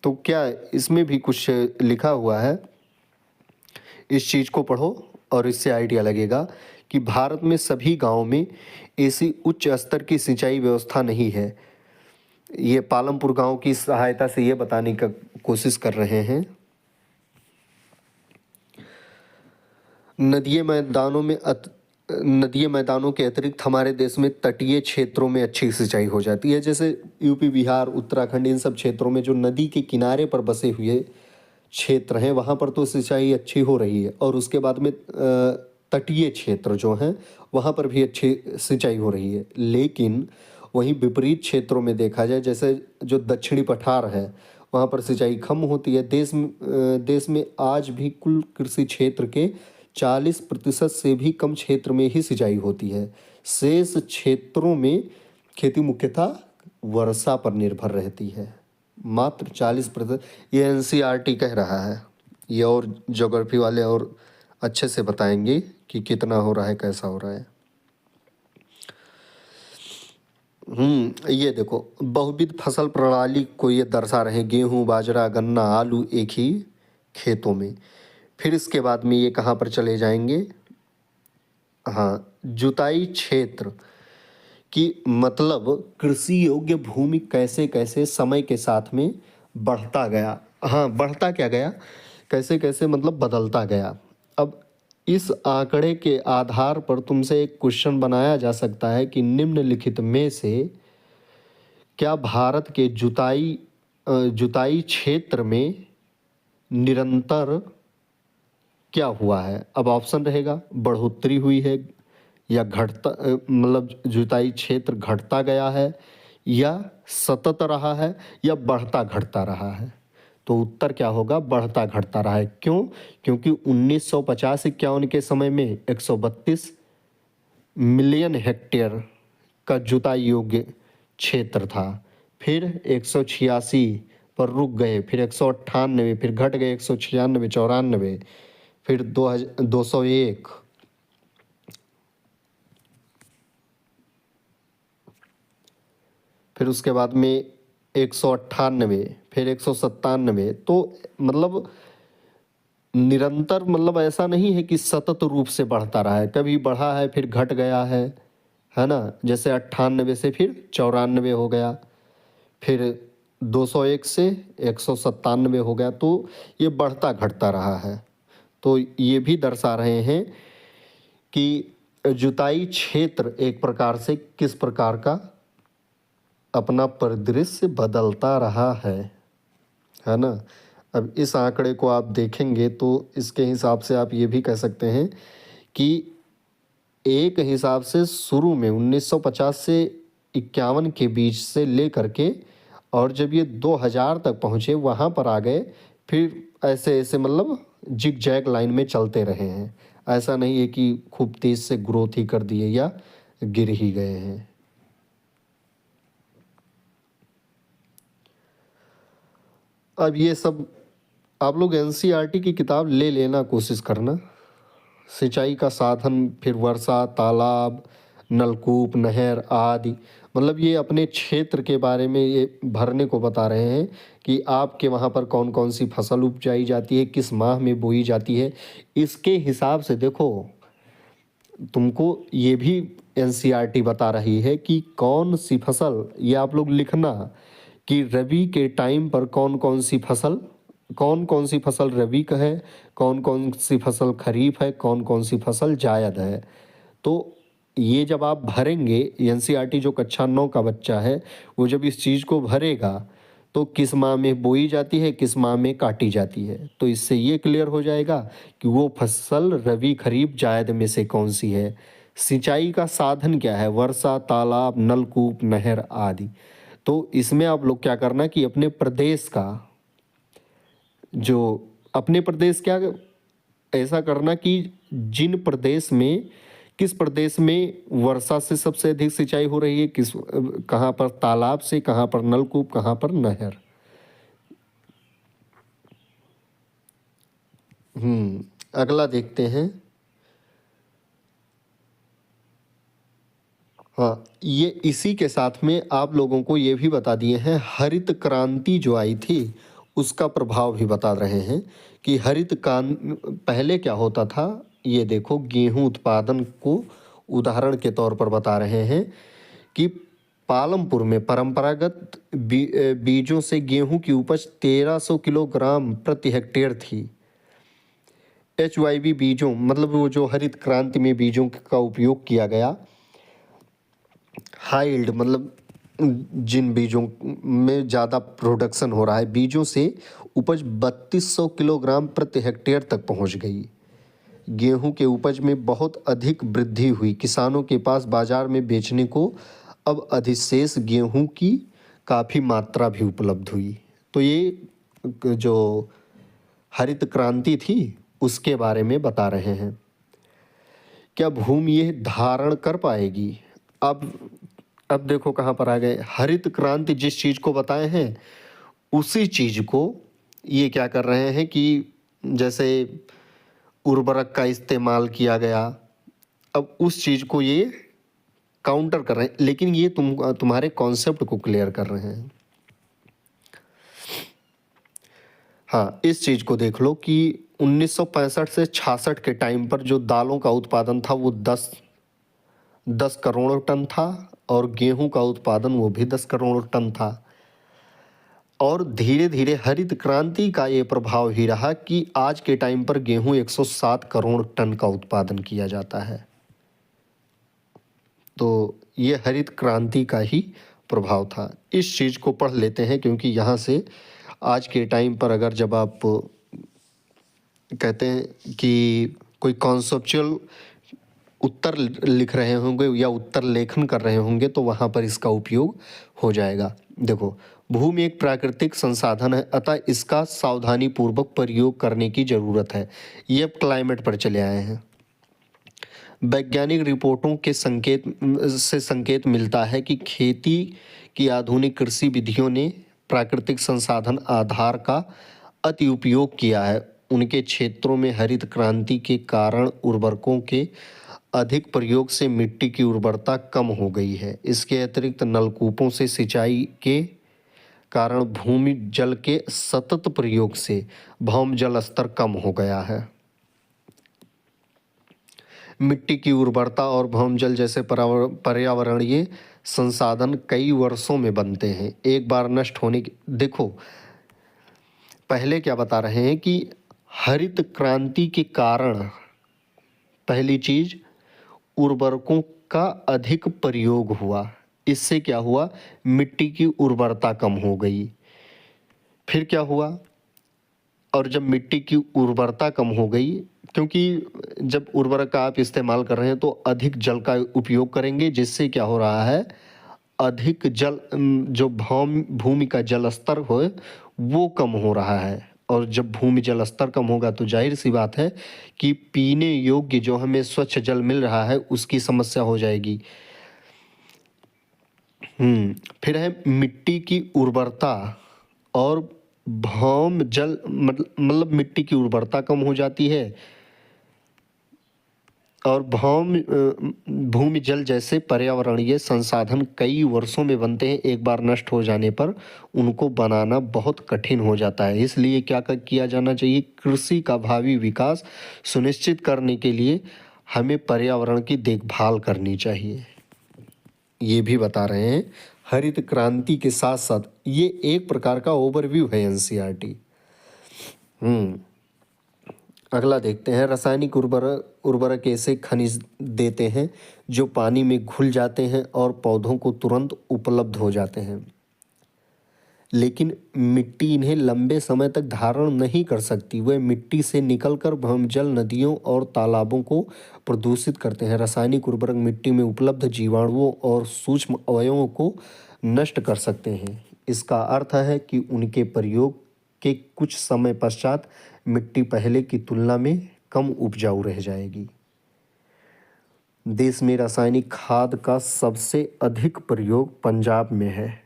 तो क्या इसमें भी कुछ लिखा हुआ है? इस चीज़ को पढ़ो और इससे आइडिया लगेगा कि भारत में सभी गांवों में ऐसी उच्च स्तर की सिंचाई व्यवस्था नहीं है। ये पालमपुर गांव की सहायता से ये बताने का कोशिश कर रहे हैं। नदिये मैदानों के अतिरिक्त हमारे देश में तटीय क्षेत्रों में अच्छी सिंचाई हो जाती है। जैसे यूपी, बिहार, उत्तराखंड, इन सब क्षेत्रों में जो नदी के किनारे पर बसे हुए क्षेत्र हैं, वहाँ पर तो सिंचाई अच्छी हो रही है। और उसके बाद में तटीय क्षेत्र जो हैं वहाँ पर भी अच्छी सिंचाई हो रही है। लेकिन वहीं विपरीत क्षेत्रों में देखा जाए, जैसे जो दक्षिणी पठार है, वहाँ पर सिंचाई कम होती है। देश में आज भी कुल कृषि क्षेत्र के 40% से भी कम क्षेत्र में ही सिंचाई होती है। शेष क्षेत्रों में खेती मुख्यतः वर्षा पर निर्भर रहती है, मात्र 40%। ये एनसीईआरटी कह रहा है, ये और ज्योग्राफी वाले और अच्छे से बताएंगे कि कितना हो रहा है, कैसा हो रहा है। ये देखो बहुविध फसल प्रणाली को ये दर्शा रहे हैं, गेहूं, बाजरा, गन्ना, आलू एक ही खेतों में। फिर इसके बाद में ये कहाँ पर चले जाएंगे, हाँ, जुताई क्षेत्र कि मतलब कृषि योग्य भूमि कैसे कैसे समय के साथ में बढ़ता गया। हाँ, बढ़ता क्या गया, कैसे कैसे मतलब बदलता गया। अब इस आंकड़े के आधार पर तुमसे एक क्वेश्चन बनाया जा सकता है कि निम्नलिखित में से क्या भारत के जुताई क्षेत्र में निरंतर क्या हुआ है। अब ऑप्शन रहेगा बढ़ोतरी हुई है या घटता, मतलब जुताई क्षेत्र घटता गया है या सतत रहा है या बढ़ता घटता रहा है। तो उत्तर क्या होगा, बढ़ता घटता रहा है। क्यों, क्योंकि 1950-51 के समय में 132 मिलियन हेक्टेयर का जुताई योग्य क्षेत्र था, फिर 186 पर रुक गए, फिर 198, फिर घट गए 196, 94, फिर 201, फिर उसके बाद में 198, फिर 197। तो मतलब निरंतर, मतलब ऐसा नहीं है कि सतत रूप से बढ़ता रहा है, कभी बढ़ा है फिर घट गया है ना। जैसे 98 से फिर 94 हो गया, फिर 201 से 197 हो गया, तो ये बढ़ता घटता रहा है। तो ये भी दर्शा रहे हैं कि जुताई क्षेत्र एक प्रकार से किस प्रकार का अपना परिदृश्य बदलता रहा है ना। अब इस आंकड़े को आप देखेंगे तो इसके हिसाब से आप ये भी कह सकते हैं कि एक हिसाब से शुरू में 1950 से 51 के बीच से लेकर के और जब ये 2000 तक पहुँचे वहाँ पर आ गए, फिर ऐसे ऐसे मतलब जिग जैग लाइन में चलते रहे हैं। ऐसा नहीं है कि खूब तेज़ से ग्रोथ ही कर दिए या गिर ही गए हैं। अब ये सब आप लोग एनसीईआरटी की किताब ले लेना, कोशिश करना। सिंचाई का साधन, फिर वर्षा, तालाब, नलकूप, नहर आदि, मतलब ये अपने क्षेत्र के बारे में ये भरने को बता रहे हैं कि आपके वहाँ पर कौन कौन सी फसल उपजाई जाती है, किस माह में बोई जाती है। इसके हिसाब से देखो तुमको ये भी एनसीईआरटी बता रही है कि कौन सी फसल, ये आप लोग लिखना कि रबी के टाइम पर कौन कौन सी फसल रबी का है, कौन कौन सी फसल खरीफ है, कौन कौन सी फसल जायद है। तो ये जब आप भरेंगे, एनसीईआरटी जो कक्षा 9 का बच्चा है वो जब इस चीज़ को भरेगा तो किस माह में बोई जाती है, किस माह में काटी जाती है, तो इससे ये क्लियर हो जाएगा कि वो फसल रबी खरीफ जायद में से कौन सी है। सिंचाई का साधन क्या है, वर्षा, तालाब, नलकूप, नहर आदि। तो इसमें आप लोग क्या करना कि अपने प्रदेश का जो अपने प्रदेश क्या ऐसा करना कि जिन प्रदेश में, किस प्रदेश में वर्षा से सबसे अधिक सिंचाई हो रही है, कहाँ पर तालाब से, कहाँ पर नलकूप, कहाँ पर नहर। अगला देखते हैं। हाँ, ये इसी के साथ में आप लोगों को ये भी बता दिए हैं, हरित क्रांति जो आई थी उसका प्रभाव भी बता रहे हैं कि हरित क्रांति पहले क्या होता था। ये देखो गेहूं उत्पादन को उदाहरण के तौर पर बता रहे हैं कि पालमपुर में परंपरागत बीजों से गेहूं की उपज 1300 किलोग्राम प्रति हेक्टेयर थी। HYB बीजों, मतलब वो जो हरित क्रांति में बीजों का उपयोग किया गया, हाई यील्ड, मतलब जिन बीजों में ज़्यादा प्रोडक्शन हो रहा है, बीजों से उपज 3200 किलोग्राम प्रति हेक्टेयर तक पहुंच गई। गेहूं के उपज में बहुत अधिक वृद्धि हुई, किसानों के पास बाजार में बेचने को अब अधिशेष गेहूं की काफ़ी मात्रा भी उपलब्ध हुई। तो ये जो हरित क्रांति थी उसके बारे में बता रहे हैं। क्या भूमि ये धारण कर पाएगी। अब अब देखो कहाँ पर आ गए, हरित क्रांति जिस चीज़ को बताए हैं उसी चीज़ को ये क्या कर रहे हैं कि जैसे उर्वरक का इस्तेमाल किया गया, अब उस चीज़ को ये काउंटर कर रहे हैं, लेकिन ये तुम्हारे कॉन्सेप्ट को क्लियर कर रहे हैं। हाँ, इस चीज़ को देख लो कि 1965 से 66 के टाइम पर जो दालों का उत्पादन था वो 10 करोड़ टन था, और गेहूं का उत्पादन वो भी 10 करोड़ टन था। और धीरे धीरे हरित क्रांति का ये प्रभाव ही रहा कि आज के टाइम पर गेहूं 107 करोड़ टन का उत्पादन किया जाता है। तो ये हरित क्रांति का ही प्रभाव था। इस चीज़ को पढ़ लेते हैं, क्योंकि यहाँ से आज के टाइम पर अगर जब आप कहते हैं कि कोई कॉन्सेप्चुअल उत्तर लिख रहे होंगे या उत्तर लेखन कर रहे होंगे तो वहाँ पर इसका उपयोग हो जाएगा। देखो, भूमि एक प्राकृतिक संसाधन है, अतः इसका सावधानी पूर्वक प्रयोग करने की ज़रूरत है। ये अब क्लाइमेट पर चले आए हैं। वैज्ञानिक रिपोर्टों के संकेत मिलता है कि खेती की आधुनिक कृषि विधियों ने प्राकृतिक संसाधन आधार का अति उपयोग किया है। उनके क्षेत्रों में हरित क्रांति के कारण उर्वरकों के अधिक प्रयोग से मिट्टी की उर्वरता कम हो गई है। इसके अतिरिक्त नलकूपों से सिंचाई के कारण भूमि जल के सतत प्रयोग से भौम जल स्तर कम हो गया है। मिट्टी की उर्वरता और भौम जल जैसे पर्यावरणीय संसाधन कई वर्षों में बनते हैं, एक बार नष्ट होने की। देखो, पहले क्या बता रहे हैं कि हरित क्रांति के कारण पहली चीज उर्वरकों का अधिक प्रयोग हुआ। इससे क्या हुआ, मिट्टी की उर्वरता कम हो गई। फिर क्या हुआ, और जब मिट्टी की उर्वरता कम हो गई, क्योंकि जब उर्वरक का आप इस्तेमाल कर रहे हैं तो अधिक जल का उपयोग करेंगे, जिससे क्या हो रहा है, अधिक जल जो भूमि का जल स्तर हो वो कम हो रहा है। और जब भूमि जल स्तर कम होगा तो जाहिर सी बात है कि पीने योग्य जो हमें स्वच्छ जल मिल रहा है उसकी समस्या हो जाएगी। फिर है मिट्टी की उर्वरता और भौम जल, मतलब मिट्टी की उर्वरता कम हो जाती है और भूमि जल जैसे पर्यावरणीय संसाधन कई वर्षों में बनते हैं, एक बार नष्ट हो जाने पर उनको बनाना बहुत कठिन हो जाता है। इसलिए क्या किया जाना चाहिए, कृषि का भावी विकास सुनिश्चित करने के लिए हमें पर्यावरण की देखभाल करनी चाहिए। ये भी बता रहे हैं हरित क्रांति के साथ साथ, ये एक प्रकार का ओवरव्यू है एनसीईआरटी। अगला देखते हैं, रासायनिक उर्वरक ऐसे खनिज देते हैं जो पानी में घुल जाते हैं और पौधों को तुरंत उपलब्ध हो जाते हैं, लेकिन मिट्टी इन्हें लंबे समय तक धारण नहीं कर सकती। वे मिट्टी से निकलकर भूजल, नदियों और तालाबों को प्रदूषित करते हैं। रासायनिक उर्वरक मिट्टी में उपलब्ध जीवाणुओं और सूक्ष्म अवयवों को नष्ट कर सकते हैं। इसका अर्थ है कि उनके प्रयोग के कुछ समय पश्चात मिट्टी पहले की तुलना में कम उपजाऊ रह जाएगी। देश में रासायनिक खाद का सबसे अधिक प्रयोग पंजाब में है।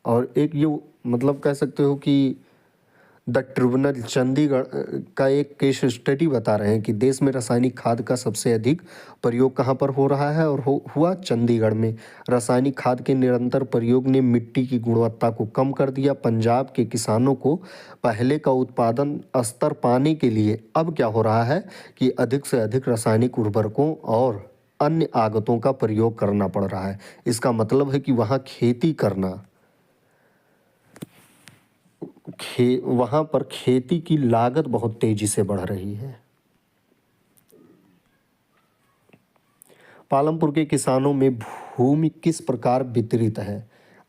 और एक ये मतलब कह सकते हो कि द ट्रिब्यूनल चंडीगढ़ का एक केस स्टडी बता रहे हैं कि देश में रासायनिक खाद का सबसे अधिक प्रयोग कहाँ पर हो रहा है, और हुआ चंडीगढ़ में। रासायनिक खाद के निरंतर प्रयोग ने मिट्टी की गुणवत्ता को कम कर दिया। पंजाब के किसानों को पहले का उत्पादन स्तर पाने के लिए अब क्या हो रहा है कि अधिक से अधिक रासायनिक उर्वरकों और अन्य आगतों का प्रयोग करना पड़ रहा है। इसका मतलब है कि वहाँ खेती करना, वहाँ पर खेती की लागत बहुत तेजी से बढ़ रही है। पालमपुर के किसानों में भूमि किस प्रकार वितरित है,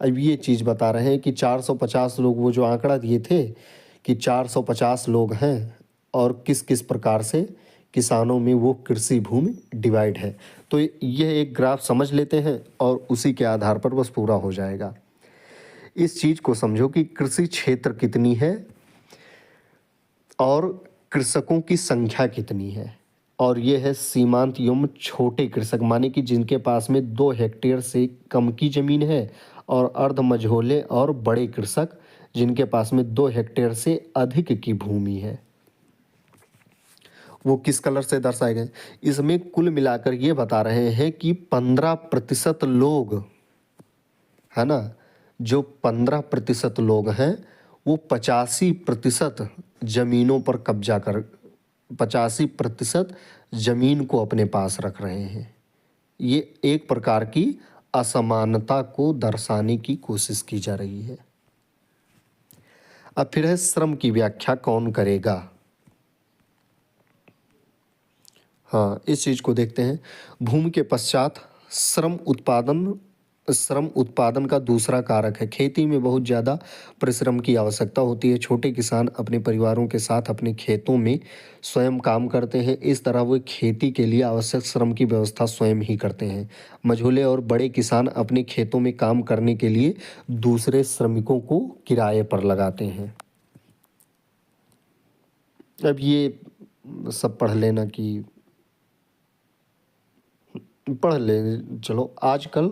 अब ये चीज़ बता रहे हैं कि 450 लोग, वो जो आंकड़ा दिए थे कि 450 लोग हैं, और किस किस प्रकार से किसानों में वो कृषि भूमि डिवाइड है। तो यह एक ग्राफ समझ लेते हैं और उसी के आधार पर बस पूरा हो जाएगा। इस चीज़ को समझो कि कृषि क्षेत्र कितनी है और कृषकों की संख्या कितनी है। और ये है सीमांत एवं छोटे कृषक, माने कि जिनके पास में 2 हेक्टेयर से कम की ज़मीन है, और अर्ध मझोले और बड़े कृषक जिनके पास में 2 हेक्टेयर से अधिक की भूमि है। वो किस कलर से दर्शाए गए? इसमें कुल मिलाकर ये बता रहे हैं कि 15% लोग, है ना, जो 15% लोग हैं वो 85% ज़मीनों पर कब्जा कर 85% ज़मीन को अपने पास रख रहे हैं। ये एक प्रकार की असमानता को दर्शाने की कोशिश की जा रही है। अब फिर है श्रम की व्याख्या कौन करेगा? हाँ, इस चीज़ को देखते हैं। भूमि के पश्चात श्रम उत्पादन का दूसरा कारक है। खेती में बहुत ज़्यादा परिश्रम की आवश्यकता होती है। छोटे किसान अपने परिवारों के साथ अपने खेतों में स्वयं काम करते हैं। इस तरह वे खेती के लिए आवश्यक श्रम की व्यवस्था स्वयं ही करते हैं। मझोले और बड़े किसान अपने खेतों में काम करने के लिए दूसरे श्रमिकों को किराए पर लगाते हैं। अब ये सब पढ़ लेना कि पढ़ ले चलो। आजकल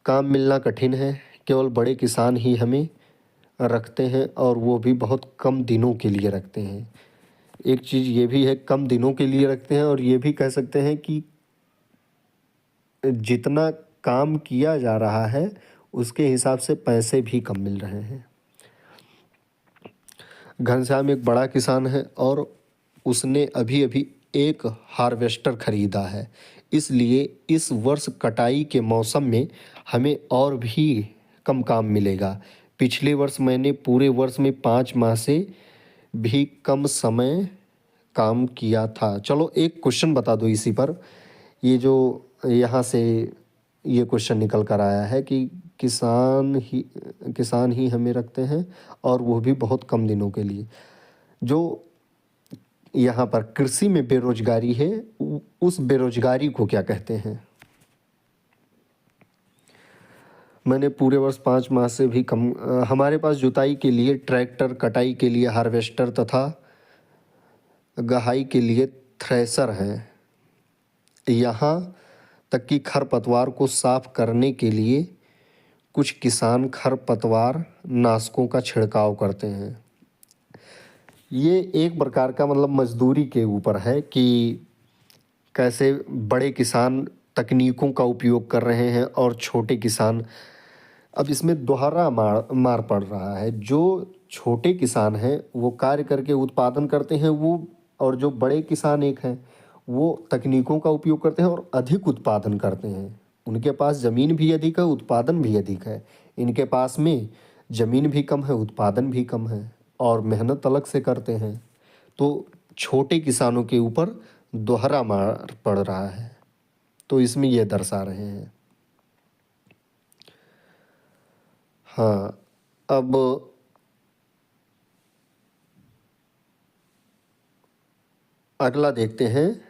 काम मिलना कठिन है, केवल बड़े किसान ही हमें रखते हैं, और वो भी बहुत कम दिनों के लिए रखते हैं। एक चीज़ ये भी है, कम दिनों के लिए रखते हैं, और ये भी कह सकते हैं कि जितना काम किया जा रहा है उसके हिसाब से पैसे भी कम मिल रहे हैं। घनश्याम एक बड़ा किसान है और उसने अभी अभी एक हार्वेस्टर खरीदा है, इसलिए इस वर्ष कटाई के मौसम में हमें और भी कम काम मिलेगा। पिछले वर्ष मैंने पूरे वर्ष में 5 माह से भी कम समय काम किया था। चलो एक क्वेश्चन बता दो इसी पर। ये जो यहाँ से ये क्वेश्चन निकल कर आया है कि किसान ही हमें रखते हैं, और वो भी बहुत कम दिनों के लिए। जो यहाँ पर कृषि में बेरोजगारी है, उस बेरोजगारी को क्या कहते हैं? मैंने पूरे वर्ष 5 माह से भी कम हमारे पास जुताई के लिए ट्रैक्टर, कटाई के लिए हार्वेस्टर तथा गहाई के लिए थ्रेसर हैं। यहाँ तक कि खरपतवार को साफ करने के लिए कुछ किसान खरपतवार नाशकों का छिड़काव करते हैं। ये एक प्रकार का मतलब मजदूरी के ऊपर है कि कैसे बड़े किसान तकनीकों का उपयोग कर रहे हैं और छोटे किसान। अब इसमें दोहरा मार पड़ रहा है। जो छोटे किसान हैं वो कार्य करके उत्पादन करते हैं, वो, और जो बड़े किसान एक हैं वो तकनीकों का उपयोग करते हैं और अधिक उत्पादन करते हैं। उनके पास ज़मीन भी अधिक है, उत्पादन भी अधिक है। इनके पास में ज़मीन भी कम है, उत्पादन भी कम है, और मेहनत अलग से करते हैं। तो छोटे किसानों के ऊपर दोहरा मार पड़ रहा है, तो इसमें ये दर्शा रहे हैं। हाँ, अब अगला देखते हैं।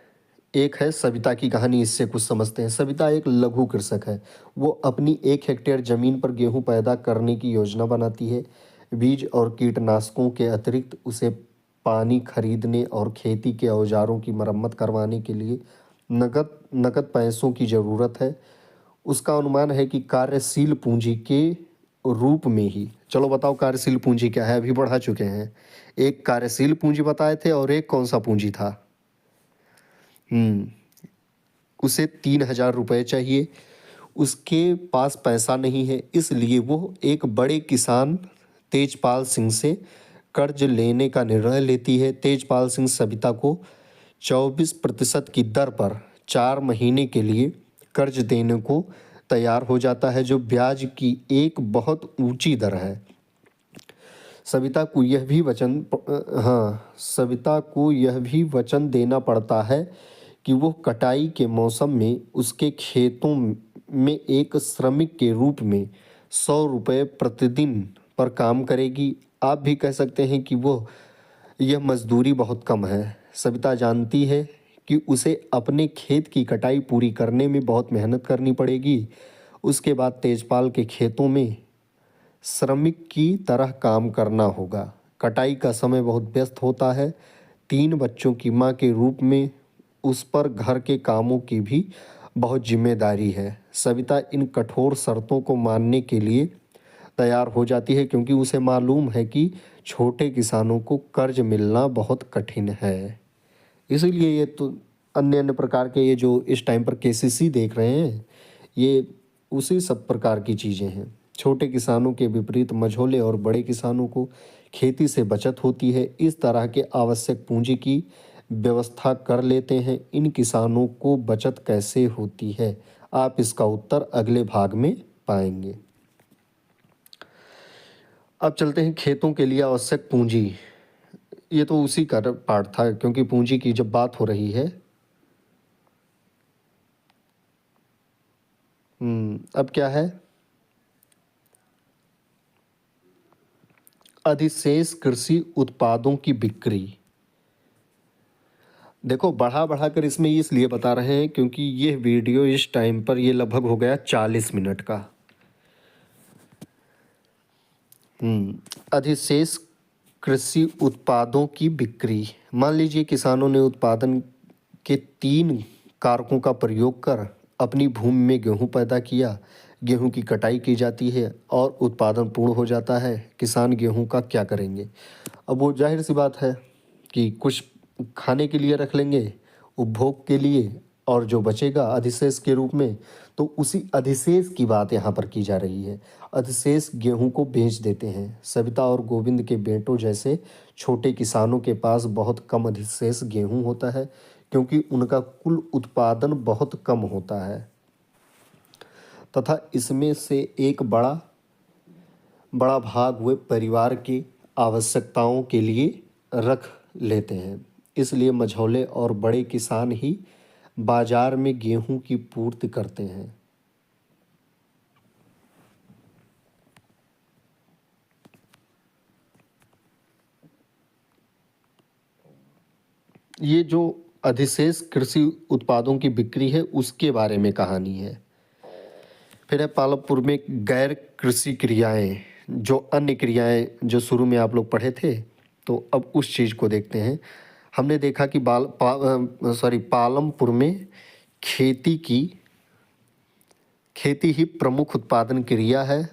एक है सविता की कहानी, इससे कुछ समझते हैं। सविता एक लघु कृषक है। वो अपनी 1 हेक्टेयर ज़मीन पर गेहूं पैदा करने की योजना बनाती है। बीज और कीटनाशकों के अतिरिक्त उसे पानी खरीदने और खेती के औजारों की मरम्मत करवाने के लिए नकद नकद पैसों की ज़रूरत है। उसका अनुमान है कि कार्यशील पूंजी के रूप में ही, चलो बताओ कार्यशील पूंजी क्या है? अभी बढ़ा चुके हैं। एक कार्यशील पूंजी बताए थे और एक कौन सा पूंजी था? उसे 3,000 रुपये चाहिए। उसके पास पैसा नहीं है, इसलिए वो एक बड़े किसान तेजपाल सिंह से कर्ज लेने का निर्णय लेती है। तेजपाल सिंह सविता को 24% की दर पर 4 महीने के लिए कर्ज देने को तैयार हो जाता है, जो ब्याज की एक बहुत ऊंची दर है। सविता को यह भी वचन देना पड़ता है कि वो कटाई के मौसम में उसके खेतों में एक श्रमिक के रूप में 100 रुपये प्रतिदिन पर काम करेगी। आप भी कह सकते हैं कि यह मजदूरी बहुत कम है। सविता जानती है कि उसे अपने खेत की कटाई पूरी करने में बहुत मेहनत करनी पड़ेगी। उसके बाद तेजपाल के खेतों में श्रमिक की तरह काम करना होगा। कटाई का समय बहुत व्यस्त होता है। 3 बच्चों की मां के रूप में उस पर घर के कामों की भी बहुत जिम्मेदारी है। सविता इन कठोर शर्तों को मानने के लिए तैयार हो जाती है क्योंकि उसे मालूम है कि छोटे किसानों को कर्ज मिलना बहुत कठिन है। इसीलिए ये तो अन्य अन्य प्रकार के ये जो इस टाइम पर केसीसी देख रहे हैं, ये उसी सब प्रकार की चीज़ें हैं। छोटे किसानों के विपरीत मझोले और बड़े किसानों को खेती से बचत होती है। इस तरह के आवश्यक पूंजी की व्यवस्था कर लेते हैं। इन किसानों को बचत कैसे होती है, आप इसका उत्तर अगले भाग में पाएंगे। अब चलते हैं खेतों के लिए आवश्यक पूंजी। ये तो उसी का पार्ट था क्योंकि पूंजी की जब बात हो रही है। अब क्या है, अधिशेष कृषि उत्पादों की बिक्री। देखो बढ़ा बढ़ा कर इसमें इसलिए बता रहे हैं क्योंकि ये वीडियो इस टाइम पर ये लगभग हो गया 40 मिनट का। अधिशेष कृषि उत्पादों की बिक्री। मान लीजिए किसानों ने उत्पादन के 3 कारकों का प्रयोग कर अपनी भूमि में गेहूं पैदा किया। गेहूं की कटाई की जाती है और उत्पादन पूर्ण हो जाता है। किसान गेहूं का क्या करेंगे? अब वो जाहिर सी बात है कि कुछ खाने के लिए रख लेंगे, उपभोग के लिए, और जो बचेगा अधिशेष के रूप में, तो उसी अधिशेष की बात यहाँ पर की जा रही है। अधिशेष गेहूं को बेच देते हैं। सविता और गोविंद के बेटों जैसे छोटे किसानों के पास बहुत कम अधिशेष गेहूं होता है क्योंकि उनका कुल उत्पादन बहुत कम होता है तथा इसमें से एक बड़ा बड़ा भाग वे परिवार की आवश्यकताओं के लिए रख लेते हैं। इसलिए मझौले और बड़े किसान ही बाजार में गेहूं की पूर्ति करते हैं। ये जो अधिशेष कृषि उत्पादों की बिक्री है उसके बारे में कहानी है। फिर है पालमपुर में गैर कृषि क्रियाएं, जो अन्य क्रियाएं जो शुरू में आप लोग पढ़े थे, तो अब उस चीज़ को देखते हैं। हमने देखा कि पालमपुर में खेती ही प्रमुख उत्पादन क्रिया है।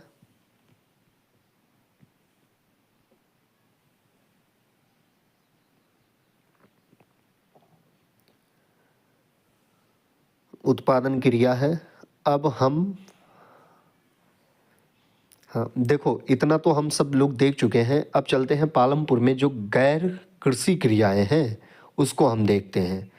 उत्पादन क्रिया है। अब हम, हाँ देखो इतना तो हम सब लोग देख चुके हैं। अब चलते हैं पालमपुर में जो गैर कृषि क्रियाएं हैं उसको हम देखते हैं।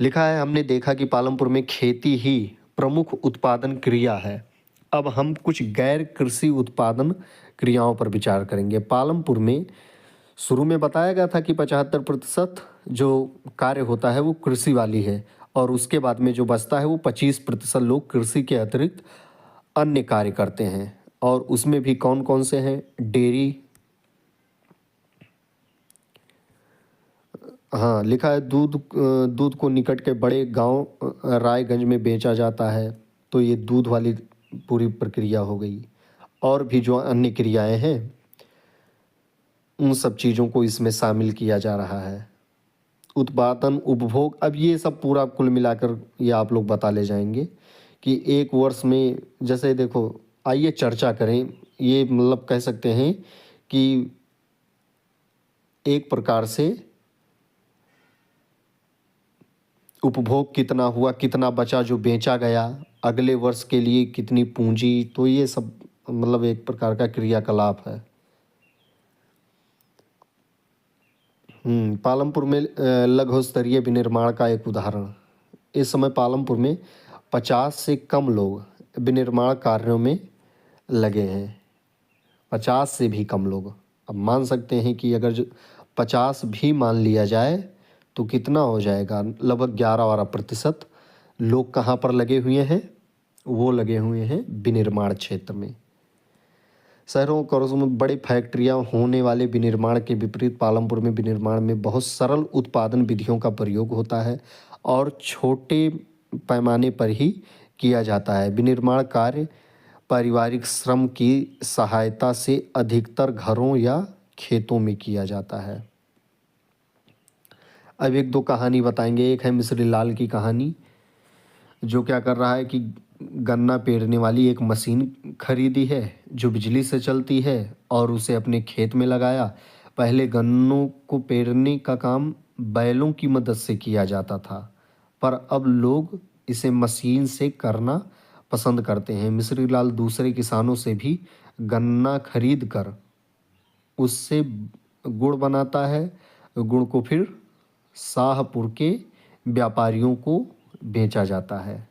लिखा है, हमने देखा कि पालमपुर में खेती ही प्रमुख उत्पादन क्रिया है। अब हम कुछ गैर कृषि उत्पादन क्रियाओं पर विचार करेंगे। पालमपुर में शुरू में बताया गया था कि 75% जो कार्य होता है वो कृषि वाली है और उसके बाद में जो बचता है वो 25% लोग कृषि के अतिरिक्त अन्य कार्य करते हैं। और उसमें भी कौन कौन से हैं? डेयरी, हाँ लिखा है दूध को निकट के बड़े गांव रायगंज में बेचा जाता है। तो ये दूध वाली पूरी प्रक्रिया हो गई। और भी जो अन्य क्रियाएं हैं उन सब चीज़ों को इसमें शामिल किया जा रहा है। उत्पादन, उपभोग, अब ये सब पूरा कुल मिलाकर ये आप लोग बता ले जाएंगे कि एक वर्ष में, जैसे देखो आइए चर्चा करें। ये मतलब कह सकते हैं कि एक प्रकार से उपभोग कितना हुआ, कितना बचा जो बेचा गया, अगले वर्ष के लिए कितनी पूंजी, तो ये सब मतलब एक प्रकार का क्रियाकलाप है। पालमपुर में लघु स्तरीय विनिर्माण का एक उदाहरण। इस समय पालमपुर में 50 से कम लोग विनिर्माण कार्यों में लगे हैं। 50 से भी कम लोग। अब मान सकते हैं कि अगर 50 भी मान लिया जाए तो कितना हो जाएगा, लगभग 11-12% लोग कहाँ पर लगे हुए हैं? वो लगे हुए हैं विनिर्माण क्षेत्र में। शहरों कस्बों में बड़ी फैक्ट्रियां होने वाले विनिर्माण के विपरीत पालमपुर में विनिर्माण में बहुत सरल उत्पादन विधियों का प्रयोग होता है और छोटे पैमाने पर ही किया जाता है। विनिर्माण कार्य पारिवारिक श्रम की सहायता से अधिकतर घरों या खेतों में किया जाता है। अब एक दो कहानी बताएंगे। एक है मिस्री लाल की कहानी, जो क्या कर रहा है कि गन्ना पेरने वाली एक मशीन खरीदी है जो बिजली से चलती है और उसे अपने खेत में लगाया। पहले गन्नों को पेरने का काम बैलों की मदद से किया जाता था, पर अब लोग इसे मशीन से करना पसंद करते हैं। मिस्री लाल दूसरे किसानों से भी गन्ना खरीद कर उससे गुड़ बनाता है। गुड़ को फिर शाहपुर के व्यापारियों को बेचा जाता है।